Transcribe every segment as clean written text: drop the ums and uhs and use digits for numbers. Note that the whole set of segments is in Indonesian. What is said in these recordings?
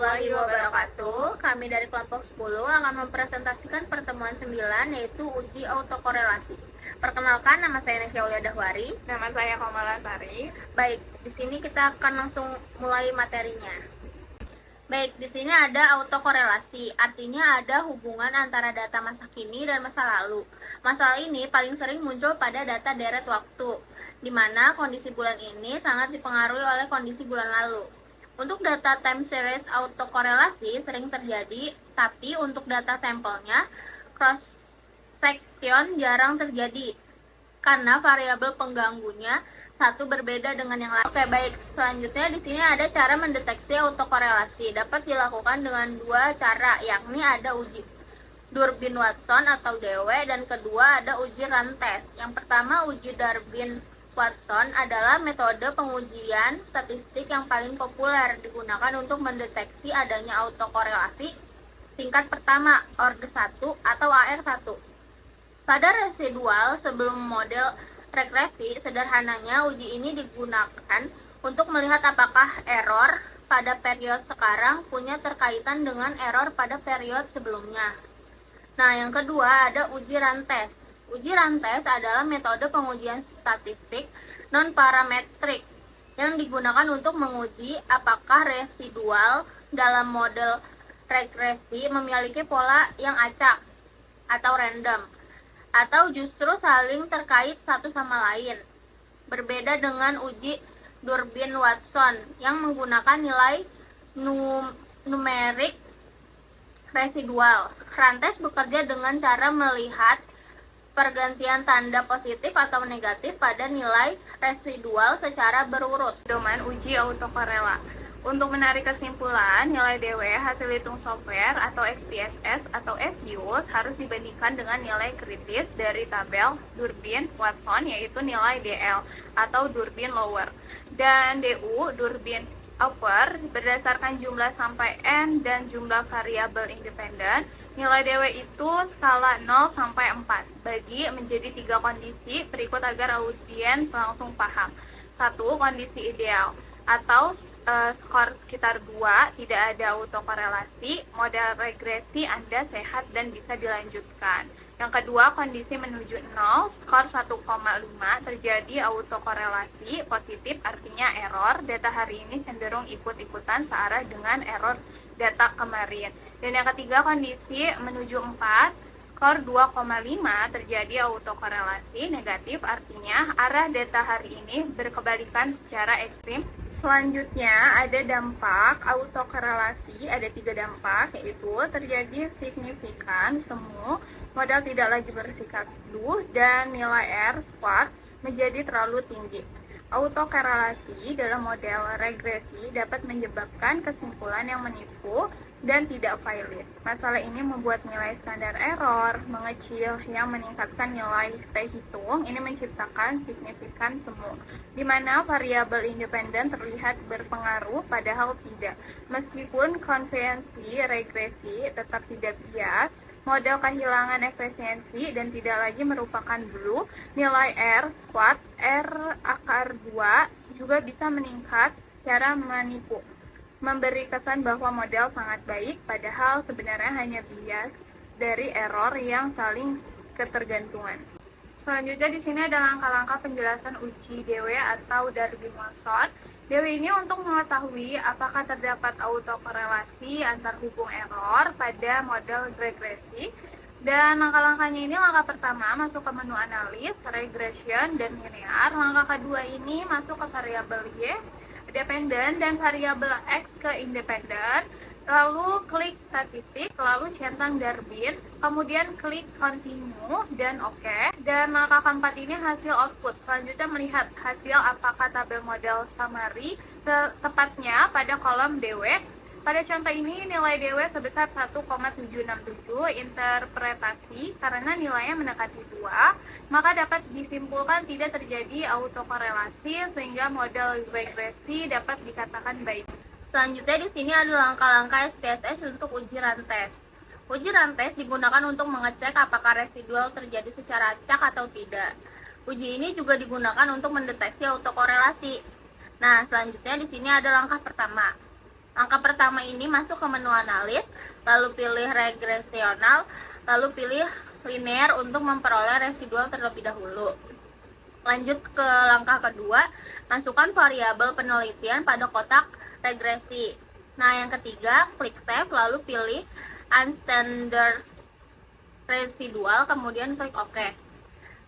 warahmatullahi wabarakatuh. Kami dari kelompok 10 akan mempresentasikan pertemuan 9, yaitu uji autokorelasi. Perkenalkan, nama saya Nesya Aulia Dahwari. Nama saya Komala Sari. Baik, di sini kita akan langsung mulai materinya. Baik, di sini ada autokorelasi, artinya ada hubungan antara data masa kini dan masa lalu. Masalah ini paling sering muncul pada data deret waktu, di mana kondisi bulan ini sangat dipengaruhi oleh kondisi bulan lalu. Untuk data time series autokorelasi sering terjadi, tapi untuk data sampelnya cross section jarang terjadi karena variabel pengganggunya satu berbeda dengan yang lain. Oke, baik. Selanjutnya di sini ada cara mendeteksi autokorelasi. Dapat dilakukan dengan dua cara, yakni ada uji Durbin-Watson atau DW dan kedua ada uji run test. Yang pertama, uji Durbin-Watson adalah metode pengujian statistik yang paling populer digunakan untuk mendeteksi adanya autokorelasi tingkat pertama, orde 1 atau AR1. Pada residual sebelum model regresi, sederhananya uji ini digunakan untuk melihat apakah error pada periode sekarang punya terkaitan dengan error pada periode sebelumnya. Nah, yang kedua ada uji run test. Uji run test adalah metode pengujian statistik non-parametrik yang digunakan untuk menguji apakah residual dalam model regresi memiliki pola yang acak atau random, atau justru saling terkait satu sama lain. Berbeda dengan uji Durbin-Watson yang menggunakan nilai numerik residual. Run test bekerja dengan cara melihat pergantian tanda positif atau negatif pada nilai residual secara berurut. Pedoman uji autokorela. Untuk menarik kesimpulan, nilai DW hasil hitung software atau SPSS atau FUS harus dibandingkan dengan nilai kritis dari tabel Durbin-Watson, yaitu nilai DL atau Durbin lower, dan DU Durbin upper berdasarkan jumlah sampai N dan jumlah variabel independen. Nilai DW itu skala 0 sampai 4 bagi menjadi 3 kondisi berikut agar audiens langsung paham. 1. Kondisi ideal atau skor sekitar 2, tidak ada autokorelasi, model regresi Anda sehat dan bisa dilanjutkan. Yang kedua, kondisi menuju 0, skor 1,5, terjadi autokorelasi, positif artinya error, data hari ini cenderung ikut-ikutan searah dengan error data kemarin. Dan yang ketiga, kondisi menuju 4, skor 2,5, terjadi autokorelasi, negatif artinya arah data hari ini berkebalikan secara ekstrim. Selanjutnya ada dampak autokorelasi, ada 3 dampak, yaitu terjadi signifikan semu, modal tidak lagi bersikap teduh, dan nilai R squad menjadi terlalu tinggi. Autokorelasi dalam model regresi dapat menyebabkan kesimpulan yang menipu dan tidak valid. Masalah ini membuat nilai standar error mengecil yang meningkatkan nilai T-hitung. Ini menciptakan signifikan semu, di mana variabel independen terlihat berpengaruh padahal tidak. Meskipun konvensi regresi tetap tidak bias, model kehilangan efisiensi dan tidak lagi merupakan blue, nilai R squad R akar 2 juga bisa meningkat secara menipu, memberi kesan bahwa model sangat baik, padahal sebenarnya hanya bias dari error yang saling ketergantungan. Selanjutnya di sini ada langkah-langkah penjelasan uji DW atau Durbin-Watson. DW ini untuk mengetahui apakah terdapat autokorelasi antar hubung error pada model regresi. Dan langkah-langkahnya ini, langkah pertama masuk ke menu analis, regression, dan linear. Langkah kedua ini masuk ke variabel Y, dependen, dan variabel X ke independen. Lalu klik statistik, lalu centang Durbin, kemudian klik continue dan OK. Dan langkah keempat ini hasil output. Selanjutnya melihat hasil apakah tabel model summary tepatnya pada kolom DW. Pada contoh ini nilai DW sebesar 1,767, interpretasi karena nilainya mendekati 2, maka dapat disimpulkan tidak terjadi autokorelasi sehingga model regresi dapat dikatakan baik. Selanjutnya di sini ada langkah-langkah SPSS untuk uji run test. Uji run test digunakan untuk mengecek apakah residual terjadi secara acak atau tidak. Uji ini juga digunakan untuk mendeteksi autokorelasi. Nah, selanjutnya di sini ada langkah pertama. Langkah pertama pertama ini masuk ke menu analis, lalu pilih regresional, lalu pilih linear untuk memperoleh residual terlebih dahulu. Lanjut ke langkah kedua, masukkan variabel penelitian pada kotak regresi. Nah, yang ketiga, klik save, lalu pilih unstandard residual, kemudian klik OK.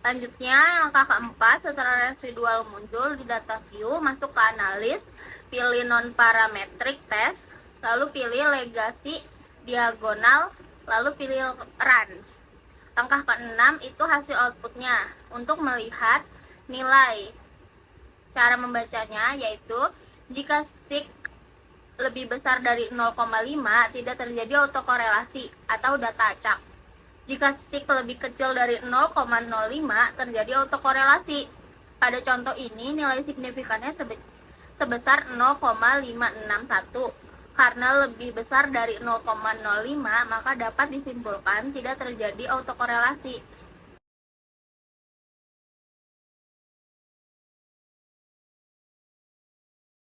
Selanjutnya, langkah keempat, setelah residual muncul di data view, masuk ke analis, pilih non-parametric test, lalu pilih legacy diagonal, lalu pilih runs. Langkah keenam itu hasil outputnya. Untuk melihat nilai, cara membacanya yaitu jika sig lebih besar dari 0,5 tidak terjadi autokorelasi atau data acak. Jika sig lebih kecil dari 0,05 terjadi autokorelasi. Pada contoh ini nilai signifikannya sebesar 0,561. Karena lebih besar dari 0,05 maka dapat disimpulkan tidak terjadi autokorelasi.